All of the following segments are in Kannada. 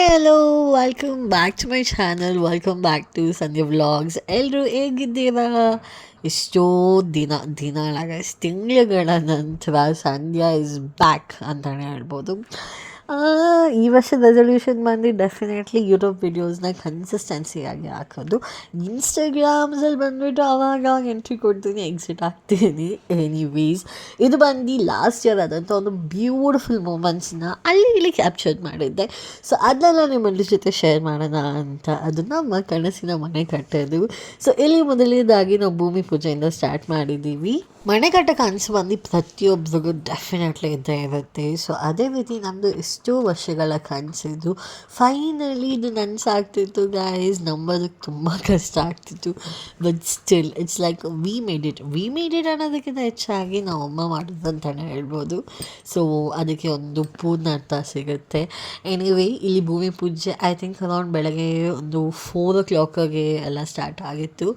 Hello welcome back to my channel. Welcome back to Sandhya vlogs. ಎಲ್ಲರೂ ಹೇಗಿದ್ದೀರಾ? ಎಷ್ಟೋ ದಿನಗಳ ತಿಂಗಳುಗಳ ನಂತರ ಸಂಧ್ಯಾ ಇಸ್ ಬ್ಯಾಕ್ ಅಂತಲೇ ಹೇಳ್ಬೋದು. ಈ ವರ್ಷದ ರೆಸೊಲ್ಯೂಷನ್ ಬಂದು ಡೆಫಿನೆಟ್ಲಿ ಯೂಟ್ಯೂಬ್ ವೀಡಿಯೋಸ್ನ ಕನ್ಸಿಸ್ಟೆನ್ಸಿಯಾಗಿ ಹಾಕೋದು. ಇನ್ಸ್ಟಾಗ್ರಾಮ್ಸಲ್ಲಿ ಬಂದುಬಿಟ್ಟು ಆವಾಗ ಎಂಟ್ರಿ ಕೊಡ್ತೀನಿ, ಎಕ್ಸಿಟ್ ಆಗ್ತೀನಿ. ಎನಿವೇಸ್, ಇದು ಬಂದು ಲಾಸ್ಟ್ ಇಯರ್ ಆದಂಥ ಒಂದು ಬ್ಯೂಟಿಫುಲ್ ಮೂಮೆಂಟ್ಸ್ನ ಇಲ್ಲಿ ಕ್ಯಾಪ್ಚರ್ ಮಾಡಿದ್ದೆ. ಸೊ ಅದನ್ನೆಲ್ಲ ನಿಮ್ಮ ಜೊತೆ ಶೇರ್ ಮಾಡೋಣ ಅಂತ ಅದು ನಮ್ಮ ಕನಸಿನ ಮನೆ ಕಟ್ಟೋದು. ಸೊ ಇಲ್ಲಿ ಮೊದಲನೇದಾಗಿ ನಾವು ಭೂಮಿ ಪೂಜೆಯಿಂದ ಸ್ಟಾರ್ಟ್ ಮಾಡಿದ್ದೀವಿ. ಮನೆ ಕಟ್ಟ ಕನಸು ಬಂದು ಪ್ರತಿಯೊಬ್ಬರಿಗೂ ಡೆಫಿನೆಟ್ಲಿ ಇದ್ದೇ ಇರುತ್ತೆ. ಸೊ ಅದೇ ರೀತಿ ನಮ್ಮದು ಎಷ್ಟೋ ವರ್ಷಗಳ ಕನಸಿದ್ದು ಫೈನಲಿ ಇದು ನನಸಾಗ್ತಿತ್ತು ಗೈಸ್. ನಂಬೋದಕ್ಕೆ ತುಂಬ ಕಷ್ಟ ಆಗ್ತಿತ್ತು, but still it's like we made it ಅನ್ನೋದಕ್ಕಿಂತ ಹೆಚ್ಚಾಗಿ ನಾವು ಅಮ್ಮ ಮಾಡೋದು ಅಂತಲೇ ಹೇಳ್ಬೋದು. ಸೊ ಅದಕ್ಕೆ ಒಂದು ಪೂರ್ಣಾರ್ಥ ಸಿಗುತ್ತೆ. ಎನಿವೇ, ಇಲ್ಲಿ ಭೂಮಿ ಪೂಜೆ ಐ ಥಿಂಕ್ ಅರೌಂಡ್ ಬೆಳಗ್ಗೆ ಒಂದು 4 o'clock ಎಲ್ಲ ಸ್ಟಾರ್ಟ್ ಆಗಿತ್ತು.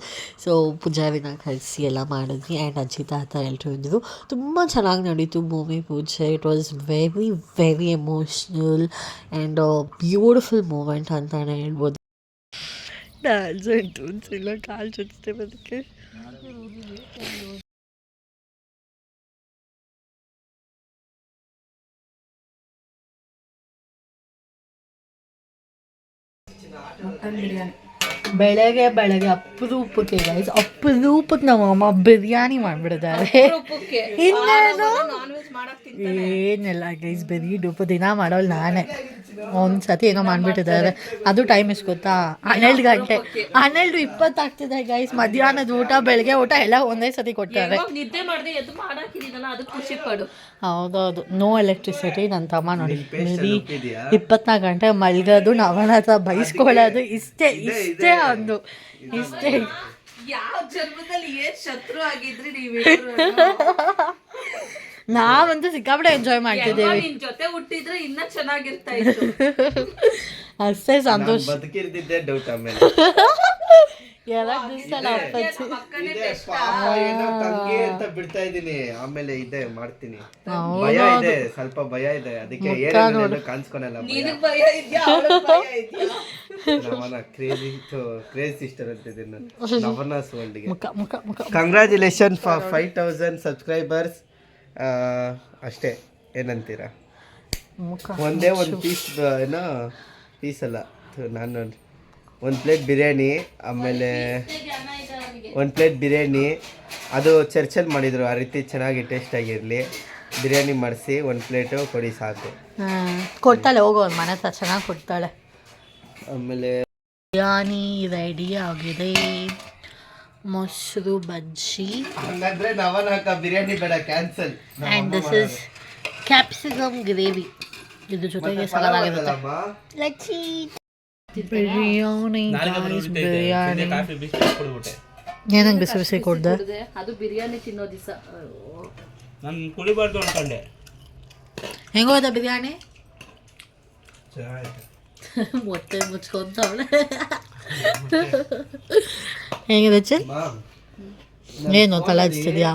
ಸೊ ಪೂಜಾರಿನ ಕಳಿಸಿ ಎಲ್ಲ ಮಾಡಿದ್ವಿ. ಆ್ಯಂಡ್ ಅಜ್ಜಿ ತಾತ ಎಲ್ಲರೂ ಇದ್ದರು. ತುಂಬ ಚೆನ್ನಾಗಿ ನಡೀತು ಭೂಮಿ ಪೂಜೆ. It was very very emotional and beautiful moment ಅಂತಲೇ ಹೇಳ್ಬೋದು. ಡ್ಯಾನ್ಸ್ ಆಯಿತು ಅನ್ಸಿಲ್ಲ, ಕಾಲು ಚುಚ್ಚಿದೆ ಅದಕ್ಕೆ. ಬೆಳಗ್ಗೆ ಅಪರೂಪಕ್ಕೆ ನಮ್ಮಮ್ಮ ಬಿರಿಯಾನಿ ಮಾಡಿಬಿಡಿದ್ದಾರೆ. ಇನ್ನೇನು ಏನಿಲ್ಲ ಗೈಸ್, ಬರೀ ಡೂಪು ದಿನ ಮಾಡೋಳು ನಾನೇ. ಒಂದು ಸತಿ ಏನೋ ಮಾಡಿಬಿಟ್ಟಿದ್ದಾರೆ. ಅದು ಟೈಮ್ ಎಷ್ಟು ಗೊತ್ತಾ? 12 ಗಂಟೆ, 12:20 ಆಗ್ತಿದೆ ಗೈಸ್. ಮಧ್ಯಾಹ್ನದ ಊಟ ಬೆಳಗ್ಗೆ ಊಟ ಎಲ್ಲ ಒಂದೇ ಸತಿ ಕೊಡ್ತಾರೆ. ಹೌದೌದು, ನೋ ಎಲೆಕ್ಟ್ರಿಸಿಟಿ. ನನ್ನ ತಮ್ಮ ನೋಡಿ ಬರೀ 24 ಗಂಟೆ ಮಲ್ಗೋದು, ನಾವನ ಹತ್ರ ಬೈಸ್ಕೊಳ್ಳೋದು, ಇಷ್ಟೇ ಒಂದು ಇಷ್ಟೇ. ಯಾವ ಜನ್ಮದಲ್ಲಿ ಏನ್ ಶತ್ರು ಆಗಿದ್ರಿ ನೀವು? ನಾವಂತೂ ಸಿಕ್ಕಾಪಟ್ಟೆ ಎಂಜಾಯ್ ಮಾಡ್ತಿದ್ದೇವೆ. ಜೊತೆ ಹುಟ್ಟಿದ್ರೆ ಇನ್ನ ಚೆನ್ನಾಗಿರ್ತಾ ಇತ್ತು. ಅಷ್ಟೇ ಸಂತೋಷ. ಬದುಕಿರ್ತಿದ್ದೆ ಡೌಟ್. ಆಮೇಲೆ ಬಿಡ್ತಾ ಇದೀನಿ, ಆಮೇಲೆ ಇದೆ ಮಾಡ್ತೀನಿ. ಭಯ ಇದೆ, ಸ್ವಲ್ಪ ಭಯ ಇದೆ, ಅದಕ್ಕೆ ಕಾಣಿಸ್ಕೊಳಲ್ಲ. ನವನ ಕ್ರೇಜ್ ಸಿಸ್ಟರ್ ಅಂತಿದ್ದೀನಿ ನಾನು. ನವನಾಸ್ ವರ್ಲ್ಡ್ಗೆ ಕಂಗ್ರ್ಯಾಚುಲೇಷನ್ ಫಾರ್ 5,000 ಸಬ್ಸ್ಕ್ರೈಬರ್ಸ್. ಅಷ್ಟೇ, ಏನಂತೀರಾ? ಒಂದೇ ಒಂದು ಪೀಸ್ ಅಲ್ಲ, ನಾನು ಒಂದು ಪ್ಲೇಟ್ ಬಿರಿಯಾನಿ, ಆಮೇಲೆ ಒಂದು ಪ್ಲೇಟ್ ಬಿರಿಯಾನಿ ಅದು ಚರ್ಚಲ್ಲಿ ಮಾಡಿದರು. ಆ ರೀತಿ ಚೆನ್ನಾಗಿ ಟೇಸ್ಟಾಗಿರಲಿ, ಬಿರಿಯಾನಿ ಮಾಡಿಸಿ 1 ಪ್ಲೇಟು ಕೊಡಿ ಸಾಕು. ಕೊಡ್ತಾಳೆ, ಹೋಗೋ ಮನೆ ಹತ್ರ ಚೆನ್ನಾಗಿ ಕೊಡ್ತಾಳೆ. ಆಮೇಲೆ ಬಿರಿಯಾನಿ ರೆಡಿ ಆಗಿದೆ. ಮೊಸರು ಬಜ್ಜಿ ಹಂಗಾದ್ರೆ ನವನಾಕ ಬಿರಿಯಾನಿ ಬೇಡ, cancel. And this is capsicum gravy. ಇದ್ರ ಜೊತೆಗೆ ಸಲಾಗಿರುತ್ತೆ. ಲೆಟ್ಸ್ ಈಟ್ ಬಿರಿಯಾನಿ. ಬಿರಿಯಾನಿ ಏನಂಗೆ ಬಿಸಿ ಬಿಸಿ ಕೊಡ್ದೆ? ಅದು ಬಿರಿಯಾನಿ ತಿನ್ನೋ ದಿವಸ ನಾನು ಕುಡಿಬಾರ್ದು ಅನ್ಕೊಂಡೆ. ಹೆಂಗೋದ ಬಿರಿಯಾನಿ? ಚೆನ್ನಾಗಿತ್ತು. ಮೊಟ್ಟೆ ಮುಚ್ಕೊಂತವಳೆ. ಹೇಗಿದೆ ಚೆ? ಏನು ತಲೆ ಹಚ್ತಿದ್ಯಾ?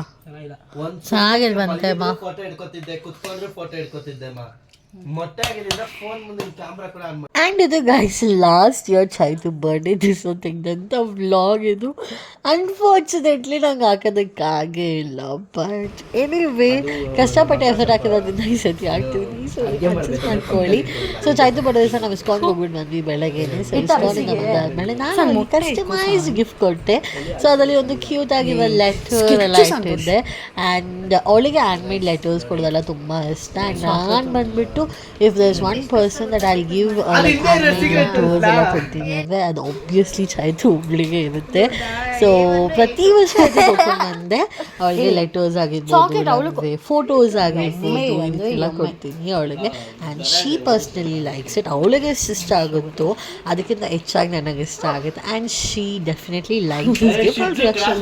ಚೆನ್ನಾಗಿಲ್ವಂತೆ ಮಾ. ಫೋಟೋ ಹಿಡ್ಕೊತಿದ್ದೆ, ಕುತ್ಕೊಂಡ್ರೆ ಫೋಟೋ ಹಿಡ್ಕೊತಿದ್ದೆ ಮಾ. ಮೊಟ್ಟೆ ಆಗಿದ್ರಿಂದ ಫೋನ್ ಮುಂದೆ ಕ್ಯಾಮ್ರಾ ಕೂಡ ಆನ್ ಮಾಡಿ. ಆ್ಯಂಡ್ ಇದು guys last year Chaitu birthday ದಿವಸ ತೆಗೆದಂಥ ವ್ಲಾಗ್ ಇದು. ಅನ್ಫಾರ್ಚುನೇಟ್ಲಿ ನಂಗೆ ಹಾಕೋದಕ್ಕಾಗೇ ಇಲ್ಲ. ಬಟ್ ಎನಿವೇ, ಕಷ್ಟಪಟ್ಟು ಎಫರ್ಟ್ ಹಾಕಿರೋದ್ರಿಂದ ಈ ಸತಿ ಆಗ್ತೀವಿ. ಸೊ ಅಡ್ಜಸ್ಟ್ ಮಾಡ್ಕೊಳ್ಳಿ. ಸೊ ಚೈತು ಬರ್ಡೇ ದಿವಸ ನಾವು ಇಸ್ಕಾನ್ಗೆ ಹೋಗ್ಬಿಟ್ಟು ಬಂದ್ವಿ ಬೆಳಗ್ಗೆನೆ. ಸೊ ಇಸ್ಕಾನಿಂದ ಬಂದಾದ್ಮೇಲೆ ನಾನು ಕಸ್ಟಮೈಸ್ ಗಿಫ್ಟ್ ಕೊಟ್ಟೆ. ಸೊ ಅದರಲ್ಲಿ ಒಂದು ಕ್ಯೂಟ್ ಆಗಿರೋ ಲೆಟರ್ ಎಲ್ಲ ಇಟ್ಟಿದ್ದೆ. ಆ್ಯಂಡ್ ಅವಳಿಗೆ ಹ್ಯಾಂಡ್ಮೇಡ್ ಲೆಟರ್ಸ್ ಕೊಡೋದೆಲ್ಲ ತುಂಬ ಇಷ್ಟ. ಆ್ಯಂಡ್ ನಾನು ಬಂದುಬಿಟ್ಟು if there is one person that I give letters ಎಲ್ಲ ಕೊಡ್ತೀನಿ ಅಂದರೆ ಅದು ಆಬ್ವಿಯಸ್ಲಿ ಚೈತು ಒಬ್ಳಿಗೆ ಇರುತ್ತೆ. ಸೊ ಪ್ರತಿ ವರ್ಷ ಕೊಡ್ಕೊಂಡು ಬಂದೆ ಅವಳಿಗೆ. ಲೆಟರ್ಸ್ ಆಗಿರ್ಬೋದು, ಫೋಟೋಸ್ ಆಗಿರ್ಬೋದು, ಎಲ್ಲ ಕೊಡ್ತೀನಿ ಅವಳಿಗೆ. And she personally likes it. ಅವಳಿಗೆ ಎಷ್ಟು ಇಷ್ಟ ಆಗುತ್ತೋ ಅದಕ್ಕಿಂತ ಹೆಚ್ಚಾಗಿ ನನಗೆ ಇಷ್ಟ ಆಗುತ್ತೆ. And she definitely like this gift. ಅವ್ಳ reaction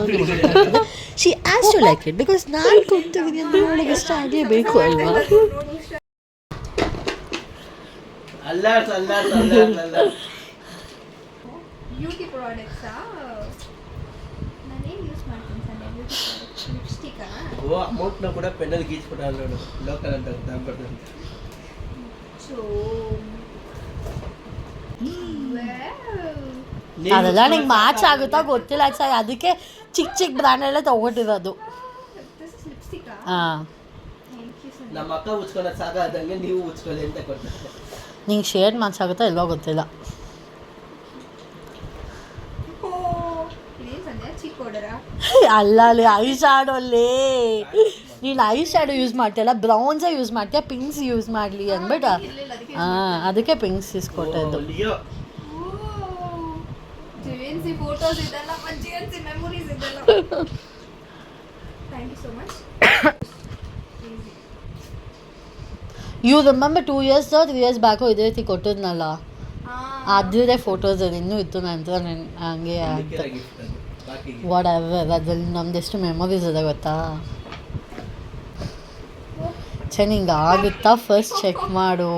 she has to like it, because ನಾನು ಕೊಡ್ತಿದ್ದೀನಿ ಅಂದರೆ ಅವಳಿಗೆ ಇಷ್ಟ ಆಗಲೇಬೇಕು ಅಲ್ವಾ? ಬ್ಯೂಟಿ ಪ್ರಾಡಕ್ಟ್ಸಾ? ನಾನೇನು ಯೂಸ್ ಮಾಡ್ತೀನಿ ಸಂಡೆ? ಬ್ಯೂಟಿ ಪ್ರಾಡಕ್ಟ್ಸ್ ಲಿಪ್ಸ್ಟಿಕ್ಕಾ? ಓ ಅಮೌಂಟ್ನ ಕೂಡ ಪೆನ್ನಲ್ಲಿ ಗೀಚ್ಬಿಟ್ಟಾಗ ನೋಡು, ಲೋಕಲ್ ಅಂತ ದಾಂಬರ್ತಂತೆ. ಸೊ ಅದೆಲ್ಲ ನಿಂಗೆ ಮ್ಯಾಚ್ ಆಗುತ್ತಾ ಗೊತ್ತಿಲ್ಲ ಆಕ್ಚುಲಿ, ಅದಕ್ಕೆ ಚಿಕ್ಕ ಬ್ರ್ಯಾಂಡೆಲ್ಲ ತೊಗೊಟ್ಟಿರೋದು. This is lipstick. ಹಾಂ, Thank you so much. ನಮ್ಮ ಅಕ್ಕ ಉಚ್ಕೊಳ್ಳೋದು ಸಾಕಾದಂಗೆ ನೀವು ಉಚ್ಕೊಳ್ಳಿ ಅಂತ ಕೊಡ್ತಾರೆ. ನಿಂಗೆ ಶೇಡ್ ಮ್ಯಾಚ್ ಆಗುತ್ತಾ ಇಲ್ವೋ ಗೊತ್ತಿಲ್ಲ. ಇದೇನು ಸಂಧ್ಯಾ ಚಿಕ್ಕ ಆರ್ಡರಾ? ಅಲ್ಲ ಅಲ್ಲಿ ಐ ಶ್ಯಾಡೋಲ್ಲಿ ನೀನು ಐ ಶ್ಯಾಡೋ ಯೂಸ್ ಮಾಡ್ತೀಯಲ್ಲ, ಬ್ರೌನ್ಸೇ ಯೂಸ್ ಮಾಡ್ತೀಯ, ಪಿಂಕ್ಸ್ ಯೂಸ್ ಮಾಡಲಿ ಅಂದ್ಬಿಟ್ಟು ಹಾಂ ಅದಕ್ಕೆ ಪಿಂಕ್ಸ್ ಇಸ್ಕೊಟ್ಟದ್ದು. ಜೆಎನ್ಸಿ ಫೋಟೋಸ್ ಇದೆಲ್ಲ, ಜೆಎನ್ಸಿ ಮೆಮೊರೀಸ್ ಇದೆಲ್ಲ. Thank you so much. You remember 2 years 3 years back ಇದೇ ರೀತಿ ಕೊಟ್ಟಿದ್ನಲ್ಲ, ಅದ್ರದ್ದೇ ಫೋಟೋಸ್ ಅದು ಇನ್ನೂ ಇತ್ತು ನಂತರ ಹಂಗೆ ವಾಟ್ ಎವರ್. ಅದ್ರಲ್ಲಿ ನಮ್ದೆಷ್ಟು ಮೆಮೊರೀಸ್ ಇದೆ ಗೊತ್ತಾ. ಹಿಂಗೆ ಆಗುತ್ತಾ ಫಸ್ಟ್ ಚೆಕ್ ಮಾಡು.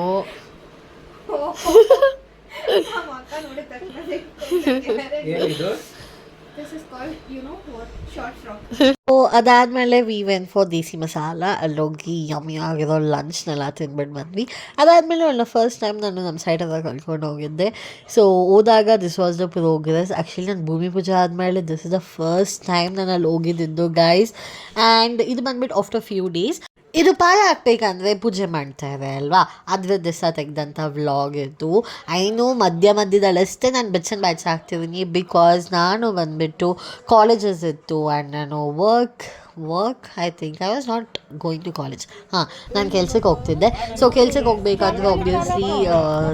This is called, you know what, short frock. So ಅದಾದಮೇಲೆ ವಿ ವೆನ್ ಫಾರ್ ದೇಸಿ ಮಸಾಲ. ಅಲ್ಲೋಗಿ ಯಮ್ಮಿ ಆಗಿರೋ ಲಂಚ್ನೆಲ್ಲ ತಿಂದ್ಬಿಟ್ಟು ಬಂದ್ವಿ. ಅದಾದಮೇಲೆ ಅವಳನ್ನ ಫಸ್ಟ್ ಟೈಮ್ ನಾನು ನಮ್ಮ ಸೈಡಲ್ಲಿ ಕರ್ಕೊಂಡು ಹೋಗಿದ್ದೆ. ಸೊ ಹೋದಾಗ this was the progress. Actually ನಾನು ಭೂಮಿ ಪೂಜೆ ಆದಮೇಲೆ this is the first time ನಾನು ಅಲ್ಲಿ ಹೋಗಿದ್ದು ಗೈಸ್. ಆ್ಯಂಡ್ ಇದು ಬಂದ್ಬಿಟ್ಟು ಆಫ್ಟರ್ ಫ್ಯೂ ಡೇಸ್. ಇದು ಪಾಯ ಹಾಕ್ಬೇಕಂದ್ರೆ ಪೂಜೆ ಮಾಡ್ತಾರೆ ಅಲ್ವಾ, ಅದ್ರ ದಿವಸ ತೆಗೆದಂಥ ವ್ಲಾಗ್ ಇದು. ಐನು ಮಧ್ಯದಲ್ಲಷ್ಟೇ ನಾನು ಬಿಟ್ಸ್ ಆ್ಯಂಡ್ ಬ್ಯಾಟ್ಸ್ ಹಾಕ್ತಿದ್ದೀನಿ, ಬಿಕಾಸ್ ನಾನು ಬಂದುಬಿಟ್ಟು ಕಾಲೇಜಸ್ ಇತ್ತು ಆ್ಯಂಡ್ ನಾನು work I think I was not going to college. ಹಾಂ, ನಾನು ಕೆಲ್ಸಕ್ಕೆ ಹೋಗ್ತಿದ್ದೆ. ಸೊ ಕೆಲ್ಸಕ್ಕೆ ಹೋಗ್ಬೇಕಾದ್ರೆ ಆಬ್ವಿಯಸ್ಲಿ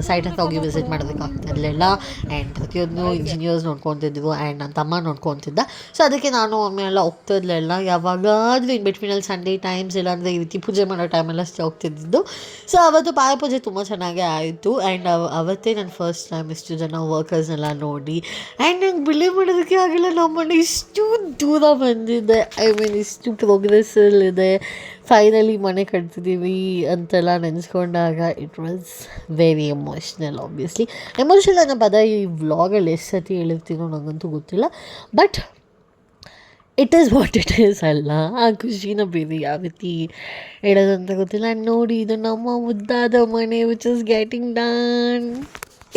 ಸೈಟ್ ಹತ್ರ ಹೋಗಿ ವಿಸಿಟ್ ಮಾಡೋದಕ್ಕಾಗ್ತಿರ್ಲಿಲ್ಲ. ಆ್ಯಂಡ್ ಪ್ರತಿಯೊಂದು ಇಂಜಿನಿಯರ್ಸ್ ನೋಡ್ಕೊತಿದ್ರು ಆ್ಯಂಡ್ ನನ್ನ ತಮ್ಮ ನೋಡ್ಕೊತಿದ್ದ. ಸೊ ಅದಕ್ಕೆ ನಾನು ಒಮ್ಮೆ ಎಲ್ಲ ಹೋಗ್ತಿರ್ಲಿಲ್ಲ. ಯಾವಾಗಾದರೂ ಇನ್ ಬಿಟ್ವೀನಲ್ಲಿ ಸಂಡೇ ಟೈಮ್ಸ್ ಇಲ್ಲಾಂದರೆ ಈ ರೀತಿ ಪೂಜೆ ಮಾಡೋ ಟೈಮೆಲ್ಲ ಅಷ್ಟೇ ಹೋಗ್ತಿದ್ದು. ಸೊ ಅವತ್ತು ಪಾಯ ಪೂಜೆ ತುಂಬ ಚೆನ್ನಾಗೇ ಆಯಿತು. ಆ್ಯಂಡ್ ಅವತ್ತೇ ನಾನು ಫಸ್ಟ್ ಟೈಮ್ ಇಷ್ಟು ಜನ ವರ್ಕರ್ಸ್ನೆಲ್ಲ ನೋಡಿ ಆ್ಯಂಡ್ ನಂಗೆ ಬಿಲೀವ್ ಮಾಡೋದಕ್ಕೆ ಆಗಿಲ್ಲ, ನಮ್ಮನೆ ಇಷ್ಟು ದೂರ ಬಂದಿದ್ದೆ. ಐ ಮೀನ್ ಇಷ್ಟು ಪ್ರೋಗ್ರೆಸ್ಸಲ್ಲಿದೆ, ಫೈನಲಿ ಮನೆ ಕಟ್ತಿದ್ದೀವಿ ಅಂತೆಲ್ಲ ನೆನೆಸ್ಕೊಂಡಾಗ it was very emotional. Obviously emotional ಅನ್ನೋ ಪದ ಈ ವ್ಲಾಗಲ್ಲಿ ಎಷ್ಟು ಸತಿ ಹೇಳಿರ್ತೀನೋ ನನಗಂತೂ ಗೊತ್ತಿಲ್ಲ, but it is what it is ಅಲ್ಲ. ಆ ಖುಷಿನ ಬೇರೆ ಯಾವ ರೀತಿ ಹೇಳೋದಂತ ಗೊತ್ತಿಲ್ಲ. ನೋಡಿ, ಇದು ನಮ್ಮ ಮುದ್ದಾದ ಮನೆ ವಿಚ್ ಇಸ್ ಗೆಟಿಂಗ್ ಡನ್.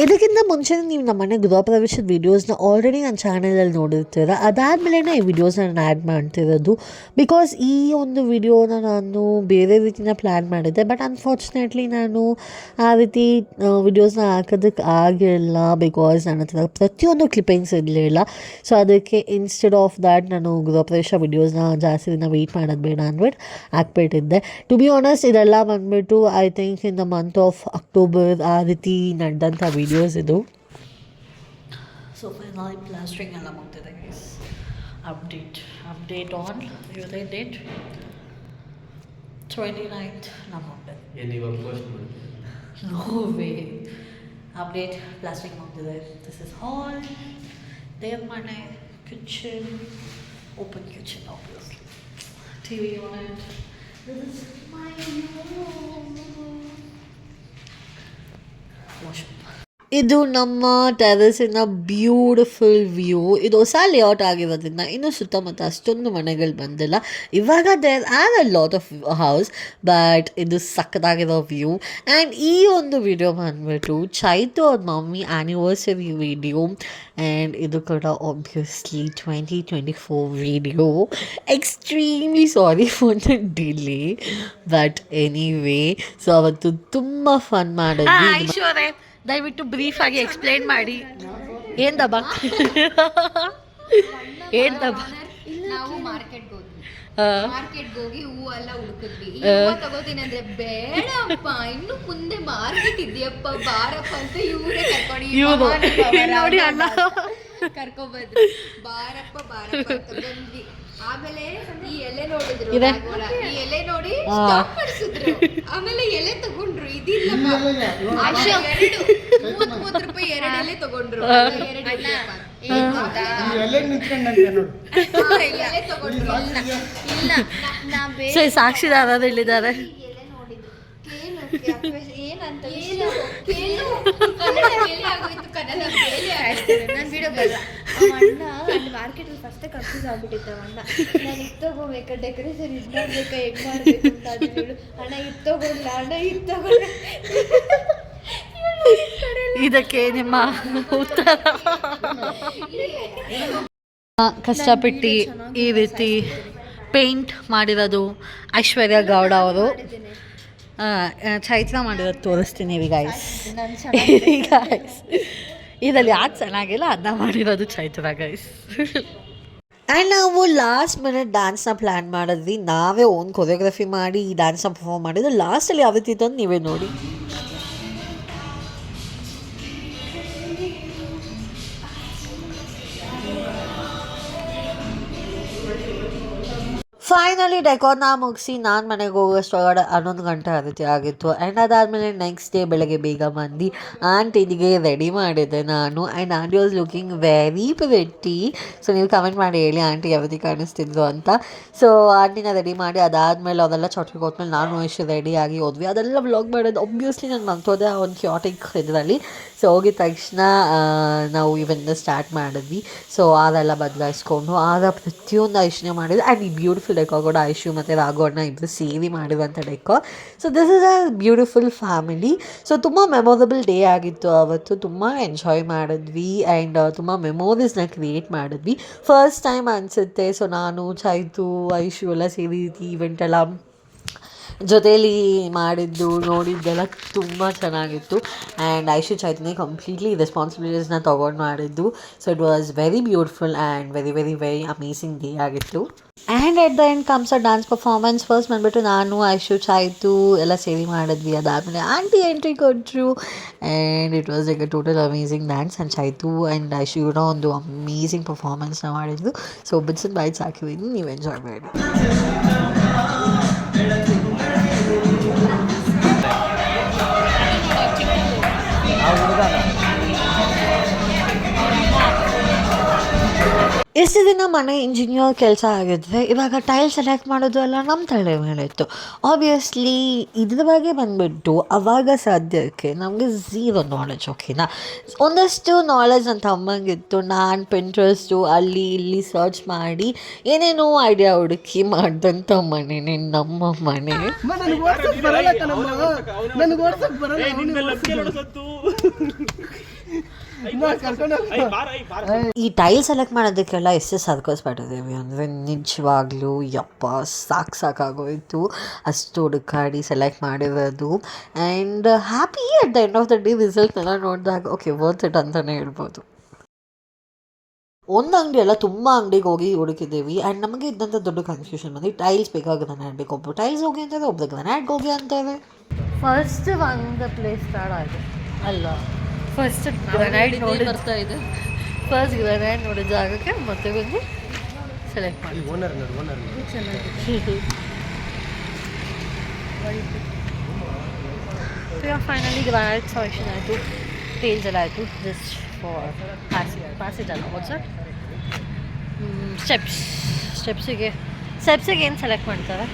ಇದಕ್ಕಿಂತ ಮುಂಚೆ ನೀವು ನಮ್ಮ ಮನೆ ಗೃಹ ಪ್ರವೇಶದ ವೀಡಿಯೋಸ್ನ ಆಲ್ರೆಡಿ ನನ್ನ ಚಾನಲಲ್ಲಿ ನೋಡಿರ್ತೀರ. ಅದಾದಮೇಲೆ ಈ ವೀಡಿಯೋಸ್ನ ನಾನು ಆ್ಯಡ್ ಮಾಡ್ತಿರೋದು, ಬಿಕಾಸ್ ಈ ಒಂದು ವಿಡಿಯೋನ ನಾನು ಬೇರೆ ರೀತಿನ ಪ್ಲ್ಯಾನ್ ಮಾಡಿದ್ದೆ. ಬಟ್ ಅನ್ಫಾರ್ಚುನೇಟ್ಲಿ ನಾನು ಆ ರೀತಿ ವಿಡಿಯೋಸ್ನ ಹಾಕೋದಕ್ಕೆ ಆಗಿಲ್ಲ, ಬಿಕಾಸ್ ನನ್ನ ಹತ್ರ ಪ್ರತಿಯೊಂದು ಕ್ಲಿಪ್ಪಿಂಗ್ಸ್ ಇರಲಿಲ್ಲ. ಸೊ ಅದಕ್ಕೆ ಇನ್ಸ್ಟೆಡ್ ಆಫ್ ದ್ಯಾಟ್ ನಾನು ಗೃಹ ಪ್ರವೇಶ ವಿಡಿಯೋಸ್ನ ಜಾಸ್ತಿ ದಿನ ವೆಯ್ಟ್ ಮಾಡೋದು ಬೇಡ ಅಂದ್ಬಿಟ್ಟು ಹಾಕ್ಬಿಟ್ಟಿದ್ದೆ. ಟು ಬಿ ಆನೆಸ್ಟ್ ಇದೆಲ್ಲ ಬಂದುಬಿಟ್ಟು I think in the month of October ಆ ರೀತಿ ನಡೆದಂಥ ವಿಡಿಯೋಸ್ ಇದು. ಸೊ ಫೈನಲಿ ಪ್ಲಾಸ್ಟ್ರಿಂಗ್ ಎಲ್ಲ ಮಾಡ್ತಿದೆ ಗೈಸ್. ಅಪ್ಡೇಟ್ ಆನ್ ಇವತ್ತೇ date 29th November. No way. Update plastering ಮಾಡ್ತಿದೆ. ದಿಸ್ ಇಸ್ ಹಾಲ್, ದೇವ್ರ ಮನೆ, kitchen, open kitchen obviously, TV on it. This is my room. Washroom. ಇದು ನಮ್ಮ ಟೆರೆಸಿನ ಬ್ಯೂಟಿಫುಲ್ ವ್ಯೂ. ಇದು ಹೊಸ ಲೇಔಟ್ ಆಗಿರೋದ್ರಿಂದ ಇನ್ನೂ ಸುತ್ತಮುತ್ತ ಅಷ್ಟೊಂದು ಮನೆಗಳು ಬಂದಿಲ್ಲ. ಇವಾಗ there are a lot of house, but ಇದು ಸಕ್ಕತ್ತಾಗಿರೋ ವ್ಯೂ. ಆ್ಯಂಡ್ ಈ ಒಂದು ವಿಡಿಯೋ ಬಂದ್ಬಿಟ್ಟು ಚೈತು ಅವ್ರ ಮಮ್ಮಿ ಆ್ಯನಿವರ್ಸರಿ ವಿಡಿಯೋ. ಆ್ಯಂಡ್ ಇದು ಕೂಡ obviously 2024 video. Extremely sorry for the delay, but anyway. So ಅವತ್ತು ತುಂಬ ಫನ್ ಮಾಡಿದ್ವಿ. ದಯವಿಟ್ಟು ಬ್ರೀಫ್ ಆಗಿ ಎಕ್ಸ್ಪ್ಲೇನ್ ಮಾಡಿ. ಏನ್ ದಬ್ಬ ನಾವು ಮಾರ್ಕೆಟ್ಗೆ ಹೋಗಿ ಹೂವೆಲ್ಲ ಹುಡುಕಿದ್ವಿ. ಹೂವು ತಗೋತೀನಿ ಅಂದ್ರೆ ಬೇಡಪ್ಪ, ಇನ್ನು ಮುಂದೆ ಮಾರ್ಕೆಟ್ ಇದೆಯಪ್ಪ, ಬಾರಪ್ಪ ಅಂತ ಇವರೇ ಕರ್ಕೊಂಡ್ಬಂದ್ರು. ಬಾರಪ್ಪ ಅಂತ ಬಂದ್ವಿ. ಆಮೇಲೆ ಈ ಎಲೆ ನೋಡಿದ್ರು, ಈ ಎಲೆ ನೋಡಿ ಸ್ಟಾಪ್ ಮಾಡಿಸಿದ್ರು. ಆಮೇಲೆ ಎಲೆ ತಗೊಂಡ್ರು. ಇದಿಲ್ಲ 30 ರೂಪಾಯಿ 2 ಎಲೆ ತಗೊಂಡ್ರು. ಸಾಕ್ಷಿದಾರ ಹೇಳಿದ್ದಾರೆ. ಮಾರ್ಕೆಟಲ್ಲಿ ಫಸ್ಟ್ ಕನ್ಫ್ಯೂಸ್ ಆಗ್ಬಿಟ್ಟಿತ್ತು ಅಣ್ಣ. ನಾನು ಇದು ತಗೋಬೇಕಾ, ಡೆಕೋರೇಷನ್ ಇದು ಮಾಡ್ಬೇಕಾ, ಹೆಂಗ್ ಮಾಡ್ಬೇಕು ಅಂತ ಅಣ್ಣ ಇದು ತಗೊಳ್ಳ, ಅಣ್ಣ ಇದು ತಗೊಳ್ಳ. ಕಡೆಯೆಲ್ಲ ಇದಕ್ಕೆ ನಿಮ್ಮ ಉತ್ತರ ಕಷ್ಟಪಟ್ಟು ಈ ರೀತಿ ಪೇಂಟ್ ಮಾಡಿರೋದು ಐಶ್ವರ್ಯ ಗೌಡ ಅವರು. ಚೈತ್ರ ಮಾಡಿರೋದು ತೋರಿಸ್ತೀನಿ ಈಗ ಗೈಸ್. ಇದರಲ್ಲಿ ಯಾರು ಚೆನ್ನಾಗಿಲ್ಲ ಅದನ್ನ ಮಾಡಿರೋದು ಚೈತ್ರ ಗೈಸ್. ಆ್ಯಂಡ್ ನಾವು ಲಾಸ್ಟ್ ಮಿನಿಟ್ ಡ್ಯಾನ್ಸ್ನ ಪ್ಲ್ಯಾನ್ ಮಾಡಿದ್ವಿ. ನಾವೇ ಓನ್ ಕೊರಿಯೋಗ್ರಫಿ ಮಾಡಿ ಈ ಡ್ಯಾನ್ಸ್ನ ಪರ್ಫಾರ್ಮ್ ಮಾಡಿದ್ದು. ಲಾಸ್ಟಲ್ಲಿ ಯಾವ ರೀತಿ ಇತ್ತು ಅಂತ ನೀವೇ ನೋಡಿ. ಫೈನಲಿ ಡೆಕೋರ್ನ ಮುಗಿಸಿ ನಾನು ಮನೆಗೆ ಹೋಗೋಷ್ಟೊಳಗಡೆ 11 ಗಂಟೆ ಆಗಿತ್ತು. ಆ್ಯಂಡ್ ಅದಾದಮೇಲೆ ನೆಕ್ಸ್ಟ್ ಡೇ ಬೆಳಗ್ಗೆ ಬೇಗ ಬಂದು ಆಂಟಿಗೆ ರೆಡಿ ಮಾಡಿದ್ದೆ ನಾನು. And aunty was looking very pretty. So ನೀವು ಕಮೆಂಟ್ ಮಾಡಿ ಹೇಳಿ ಆಂಟಿ ಯಾವ ರೀತಿ ಕಾಣಿಸ್ತಿದ್ರು ಅಂತ. ಸೊ ಆಂಟಿನ ರೆಡಿ ಮಾಡಿ ಅದಾದಮೇಲೆ ಅವರೆಲ್ಲ ಚೊಟ್ಟಿಗೆ ಹೋದ್ಮೇಲೆ ನಾನು ಎಷ್ಟು ರೆಡಿಯಾಗಿ ಹೋದ್ವಿ. ಅದೆಲ್ಲ ವ್ಲಾಗ್ ಮಾಡೋದು ಒಬ್ವಿಯಸ್ಲಿ ನಾನು ಮರ್ತೋದೆ ಒಂದು ಕ್ಯಾಟಿಕ್ ಇದರಲ್ಲಿ. ಸೊ ಹೋಗಿದ ತಕ್ಷಣ ನಾವು ಇವೆಂಟ್ನ ಸ್ಟಾರ್ಟ್ ಮಾಡಿದ್ವಿ. ಸೊ ಅದೆಲ್ಲ ಬದಲಾಯಿಸ್ಕೊಂಡು ಆಗ ಪ್ರತಿಯೊಂದು ಐಶ್ನೇ ಮಾಡಿದ್ವಿ. ಆ್ಯಂಡ್ ಈ ಬ್ಯೂಟಿಫುಲ್ ಡೆಕೋರ್ ಕೂಡ ಐಶು ಮತ್ತು ರಾಘವಣ್ಣ ಇಬ್ಬರು ಸೇರಿ ಮಾಡಿರುವಂಥ decor. So this is a beautiful family. So ತುಂಬ ಮೆಮೊರಬಲ್ ಡೇ ಆಗಿತ್ತು ಅವತ್ತು. ತುಂಬ ಎಂಜಾಯ್ ಮಾಡಿದ್ವಿ ಆ್ಯಂಡ್ ತುಂಬ ಮೆಮೊರೀಸ್ನ ಕ್ರಿಯೇಟ್ ಮಾಡಿದ್ವಿ. ಫಸ್ಟ್ ಟೈಮ್ ಅನಿಸುತ್ತೆ. ಸೊ ನಾನು ಚೈತು ಐಶು ಎಲ್ಲ ಸೇರಿ ಈವೆಂಟೆಲ್ಲ ಜೊತೇಲಿ ಮಾಡಿದ್ದು ನೋಡಿದ್ದೆಲ್ಲ ತುಂಬ ಚೆನ್ನಾಗಿತ್ತು. ಆ್ಯಂಡ್ ಐಶು ಚೈತನ್ಯ ಕಂಪ್ಲೀಟ್ಲಿ ರೆಸ್ಪಾನ್ಸಿಬಿಲಿಟೀಸ್ನ ತೊಗೊಂಡು ಮಾಡಿದ್ದು. So it was very beautiful and very very very amazing day ಆಗಿತ್ತು. And at the end comes a dance performance. First ಬಂದುಬಿಟ್ಟು ನಾನು ಐಶು ಚೈತು ಎಲ್ಲ ಸೇರಿ ಮಾಡಿದ್ವಿ. ಅದಾದಮೇಲೆ ಆಂಟಿ ಎಂಟ್ರಿ ಕೊಟ್ಟರು and it was like a total amazing dance. And Chaitu and Aishu ಕೂಡ ಒಂದು ಅಮೇಸಿಂಗ್ ಪರ್ಫಾರ್ಮೆನ್ಸ್ನ ಮಾಡಿದ್ರು. ಸೊ ಬಿಟ್ಸ್ ಆ್ಯಂಡ್ ಬೈಟ್ಸ್ ಹಾಕಿದ್ದೀನಿ, ನೀವು ಎಂಜಾಯ್ ಮಾಡಿ. ಎಷ್ಟು ದಿನ ಮನೆ ಇಂಜಿನಿಯರ್ ಕೆಲಸ ಆಗಿದ್ರೆ ಇವಾಗ ಟೈಲ್ ಸೆಲೆಕ್ಟ್ ಮಾಡೋದು ಎಲ್ಲ ನಮ್ಮ ತಲೆ ಮೇಲೆ ಇತ್ತು. ಆಬ್ವಿಯಸ್ಲಿ ಇದ್ರ ಬಗ್ಗೆ ಬಂದುಬಿಟ್ಟು ಅವಾಗ ಸದ್ಯಕ್ಕೆ ನಮಗೆ ಝೀರೋ ನಾಲೆಜ್. ಓಕೆನಾ, ಒಂದಷ್ಟು ನಾಲೆಜ್ ಅಂತ ಅಮ್ಮಂಗಿತ್ತು. ನಾನು ಪಿಂಟ್ರೆಸ್ಟು ಅಲ್ಲಿ ಇಲ್ಲಿ ಸರ್ಚ್ ಮಾಡಿ ಏನೇನೋ ಐಡಿಯಾ ಹುಡುಕಿ ಮಾಡಿದಂಥ ಮನೆನೇ ನಮ್ಮ ಮನೆ. ಈ ಟೈಲ್ ಸೆಲೆಕ್ಟ್ ಮಾಡೋದಕ್ಕೆಲ್ಲ ಎಷ್ಟು ಸರ್ಕಸ್ ಪಟ್ಟಿದ್ದೀವಿ ಅಂದರೆ ನಿಜವಾಗ್ಲೂ ಯಪ್ಪ ಸಾಕಾಗೋಯಿತು. ಅಷ್ಟು ಹುಡುಕಾಡಿ ಸೆಲೆಕ್ಟ್ ಮಾಡಿರೋದು. And happy at the end of the day ರಿಸಲ್ಟ್ನೆಲ್ಲ ನೋಡಿದಾಗ ಓಕೆ ವರ್ತ್ ಇಟ್ ಅಂತಲೇ ಹೇಳ್ಬೋದು. ಒಂದು ಅಂಗಡಿ ಅಲ್ಲ, ತುಂಬ ಅಂಗಡಿಗೆ ಹೋಗಿ ಹುಡುಕಿದ್ದೀವಿ. ಆ್ಯಂಡ್ ನಮಗೆ ಇದ್ದಂಥ ದೊಡ್ಡ ಕನ್ಫ್ಯೂಷನ್ ಬಂದು ಟೈಲ್ಸ್ ಬೇಕಾಗ ಗ್ರನೈಟ್ ಬೇಕು. ಒಬ್ಬರು ಟೈಲ್ಸ್ ಹೋಗಿ ಅಂತಾರೆ, ಒಬ್ಬರು ಗ್ರನೈಟ್ಗೆ ಹೋಗಿ ಅಂತಾರೆ. ಫಸ್ಟ್ ಒಂದು ಪ್ಲೇಸ್ ಸ್ಟಾರ್ಟ್ ಆಯಿತು ಅಲ್ಲ, ಫಸ್ಟ್ ಗ್ರನೈಟ್ ನೋಡಿ ಬರ್ತಾ ಇದೆ. ಫಸ್ಟ್ ಗ್ರನೈಟ್ ನೋಡಿದ ಜಾಗಕ್ಕೆ ಮತ್ತೆ ಬಂದು ಸೆಲೆಕ್ಟ್ ಮಾಡಿ ಫೈನಲಿ ಗ್ರನೈಟ್ ಸೆಲೆಕ್ಷನ್ ಆಯಿತು. ಟೇಲ್ಸ್ ಎಲ್ಲ ಆಯಿತು. ಜಸ್ಟ್ ಫಾರ್ ಪ್ಯಾಸೇಜ್ ಅಲ್ಲ, ವಾಟ್ಸಪ್ ಸ್ಟೆಪ್ಸಿಗೆ ಏನು ಸೆಲೆಕ್ಟ್ ಮಾಡ್ತಾರೆ?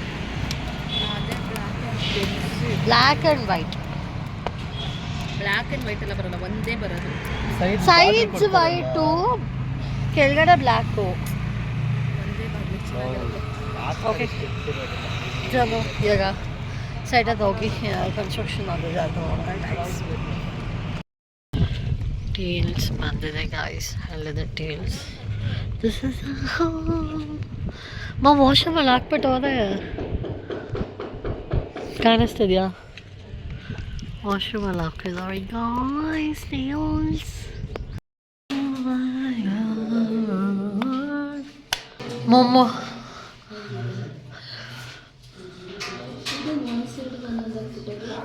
Black and white. Black and white ಎಲ್ಲ ಬರೋಲ್ಲ, ಒಂದೇ ಬರೋದು. ಸೈಡ್ಸ್ ವೈಟು, ಕೆಳಗಡೆ ಬ್ಲ್ಯಾಕು. ಓಕೆ ಚಲೋ ಇವಾಗ ಸೈಡಲ್ಲಿ ಹೋಗಿ ಕನ್ಸ್ಟ್ರಕ್ಷನ್ ಆಗೋದು ಅದು ಟೇಲ್ಸ್ ಬಂದಿದೆ ಗಾಯ್ಸ್. ಅಲ್ಲಿದೆ ಟೇಲ್ಸ್. ದಿಸ್ ಇಸ್ ವಾಶ್ರೂಮಲ್ಲಿ ಹಾಕ್ಬಿಟ್ಟು ಹೋದೆ, ಕಾಣಿಸ್ತಿದ್ಯಾ? ವಾಶ್ರೂಮಲ್ಲಿ ಹಾಕಿದ್ದಾರೆ ಗಾಯ್ಸ್ ಟೇಲ್ಸ್. ಮೊಮ್ಮೋ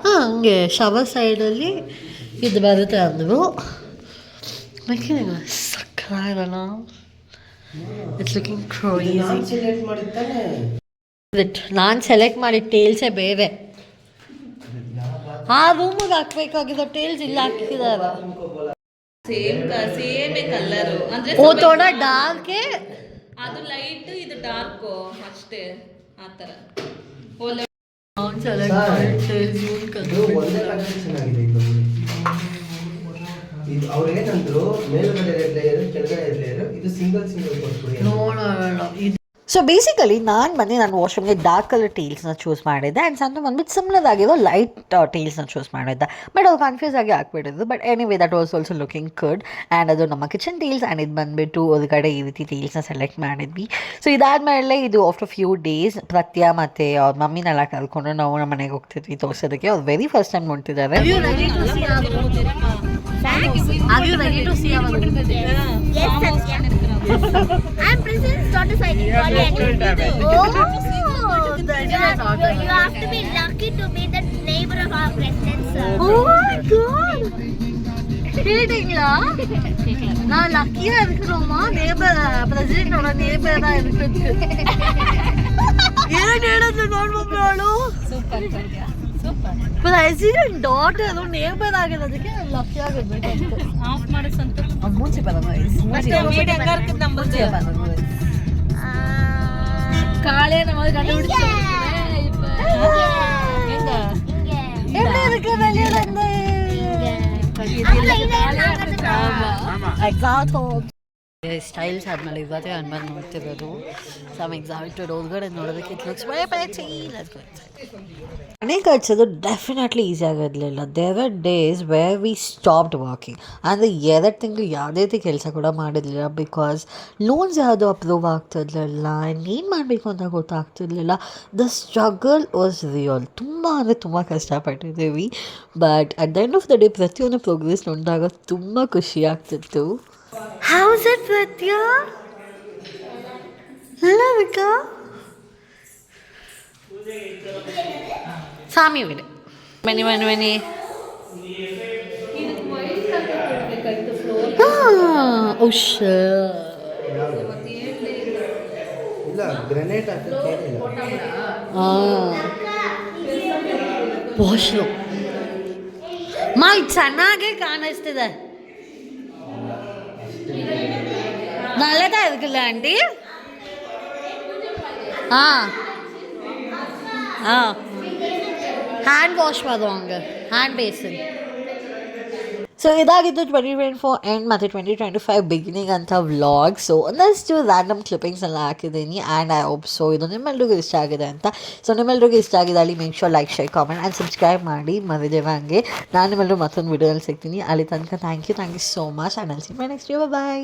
ಹಂಗೆ ಶವರ್ ಸೈಡಲ್ಲಿ ಇದು ಬರುತ್ತೆ ಅಂದರು. ಸಕ್ಕತ್ತಾಗಿರಲ್ಲ. It's looking crazy. ನಾನು ಸೆಲೆಕ್ಟ್ ಮಾಡಿ ಟೇಲ್ಸೇ ಬೇರೆ. ಆ ರೂಮಿಗೆ ಹಾಕ್ಬೇಕಾಗಿರೋ ಟೇಲ್ಸ್ ಇಲ್ಲ ಹಾಕಿದ್ದಾರೆ. ಸೇಮ್ ಕಲರ್ ಅಂದ್ರೆ ಓ ಥೋಡ ಡಾರ್ಕ್, ಅದು ಲೈಟ್ ಇದು ಡಾರ್ಕ್ ಅಷ್ಟೇ ಆ ಥರ. ಅವ್ರೇನಂದ್ರು ಮೇಲ್ಗಡೆ ಲೇಯರ್ ಕೆಳಗಡೆ ಲೇಯರ್, ಇದು ಸಿಂಗಲ್ ಕೊಟ್ಬಿಡಿ. ಸೊ ಬೇಸಿಕಲಿ ನಾನು ವಾಶ್ರೂಮ್ಗೆ ಡಾರ್ಕ್ ಕಲರ್ ಟೀಲ್ಸ್ನ ಚೂಸ್ ಮಾಡಿದ್ದೆ ಆ್ಯಂಡ್ ಸಂತು ಬಂದ್ಬಿಟ್ಟು ಸಿಮ್ಲರ್ ಆಗಿರೋ ಲೈಟ್ ಟೀಲ್ಸ್ನ ಚೂಸ್ ಮಾಡಿದ್ದೆ ಬಟ್ ಅದು ಕನ್ಫ್ಯೂಸ್ ಆಗಿ ಹಾಕ್ಬಿಟ್ಟಿದ್ದು but anyway that was also looking good and ಅದು ನಮ್ಮ ಕಿಚನ್ ಟೀಲ್ಸ್ ಆ್ಯಂಡ್ ಇದು ಬಂದುಬಿಟ್ಟು ಹೊರಗಡೆ ಈ ರೀತಿ ಟೀಲ್ಸ್ನ ಸೆಲೆಕ್ಟ್ ಮಾಡಿದ್ವಿ. ಸೊ ಇದಾದಮೇಲೆ ಇದು ಆಫ್ಟರ್ ಫ್ಯೂ ಡೇಸ್ ಪ್ರತ್ಯಾ ಮತ್ತು ಅವ್ರ ಮಮ್ಮಿನೆಲ್ಲ ಕರ್ಕೊಂಡು ನಾವು ನಮ್ಮ ಮನೆಗೆ ಹೋಗ್ತಿದ್ವಿ ತೋರಿಸೋದಕ್ಕೆ. ಅವ್ರು ವೆರಿ ಫಸ್ಟ್ ಟೈಮ್ ನೋಡ್ತಿದ್ದಾರೆ. I'm Princess daughter signing. Oh, you have to be lucky to be the neighbor of our president, sir. Oh my god! கேட்டீங்களா? நான் லக்கியா இருக்கிறோமா நேபர் பிரசிடென்ட்டோட நேபரா இருக்குது. ஏன் நேரத்துல ನೋಡ್ಬೋಳು? ಸೂಪರ್. ಪ್ರೆಸಿಡೆಂಟ್ ಡಾಟರ್ ನೇಬರ್ ಆಗಿರೋದಕ್ಕೆ ಲಕ್ಕಿ ಆಗಿರ್ಬೇಕು. ಆಫ್ ಮಾಡು ಸಂತು. ಮುಂಚೆ ಬರೋದು ಕಾಳೆ ನಮ್ಮ கண்டுபிடிச்சு எப்படி இருக்கு வெளியில இருந்து ಸ್ಟೈಲ್ಸ್ ಆದಮೇಲೆ ಇವತ್ತೇ ಅನ್ಬಂದು ನೋಡ್ತಿರೋದು. ಸಮ್ ಎಕ್ಸೈಟೆಡ್ ಹೊರಗಡೆ ನೋಡೋದಕ್ಕೆ ಇಟ್ ಲುಕ್ಸ್ ಮನೆ ಕಟ್ಸೋದು ಡೆಫಿನೆಟ್ಲಿ ಈಸಿ ಆಗಿರಲಿಲ್ಲ. There are days where we stopped walking. ಅಂದರೆ 2 ತಿಂಗಳು ಯಾವುದೇ ರೀತಿ ಕೆಲಸ ಕೂಡ ಮಾಡಿರಲಿಲ್ಲ ಬಿಕಾಸ್ ಲೋನ್ಸ್ ಯಾವುದು ಅಪ್ರೂವ್ ಆಗ್ತಿರ್ಲಿಲ್ಲ ಆ್ಯಂಡ್ ಏನು ಮಾಡಬೇಕು ಅಂತ ಗೊತ್ತಾಗ್ತಿರ್ಲಿಲ್ಲ. The struggle was real. ತುಂಬ ಅಂದರೆ ತುಂಬ ಕಷ್ಟಪಟ್ಟಿದ್ದೀವಿ but at the end of the day ಪ್ರತಿಯೊಂದು ಪ್ರೋಗ್ರೆಸ್ ನೋಡಿದಾಗ ತುಂಬ ಖುಷಿ ಆಗ್ತಿತ್ತು. How's it, Pratya? Lavika? Sami vide. Many. Oh shit. ಇಲ್ಲ ಗ್ರೆನೇಟ್ ಹಾಕಿಲ್ಲ. ವಾಶ್ರೂಮ್ ಚೆನ್ನಾಗೇ ಕಾಣಿಸ್ತಿದೆ. நல்லதா இருக்குல்ல ஆண்டி? ಹ್ಯಾಂಡ್ ವಾಶ್ ಮಾಡುವಂಗ ಹ್ಯಾಂಡ್ ಬೇಸಿನ್. ಸೊ ಇದಾಗಿದ್ದು 2024 ಎಂಡ್ ಮತ್ತು 2025 ಬಿಗಿನಿಂಗ್ ಅಂತ ವ್ಲಾಗ್. ಸೊ ಒಂದಷ್ಟು ರ್ಯಾಂಡಮ್ ಕ್ಲಿಪ್ಪಿಂಗ್ಸ್ ಎಲ್ಲ ಹಾಕಿದ್ದೀನಿ ಆ್ಯಂಡ್ ಐ ಹೋಪ್ ಸೊ ಇದು ನಿಮ್ಮೆಲ್ರಿಗೂ ಇಷ್ಟ ಆಗಿದೆ ಅಂತ. ಸೊ ನಿಮ್ಮೆಲ್ರಿಗೂ ಇಷ್ಟ ಆಗಿದೆ ಅಲ್ಲಿ make sure like share comment and subscribe ಮಾಡಿ ಮರಿದೇವ ಹಂಗೆ. ನಾನು ನಿಮ್ಮೆಲ್ಲರೂ ಮತ್ತೊಂದು ವಿಡಿಯೋದಲ್ಲಿ ಸಿಗ್ತೀನಿ. ಅಲ್ಲಿ ತನಕ thank you so much and I'll see you my next video. Bye.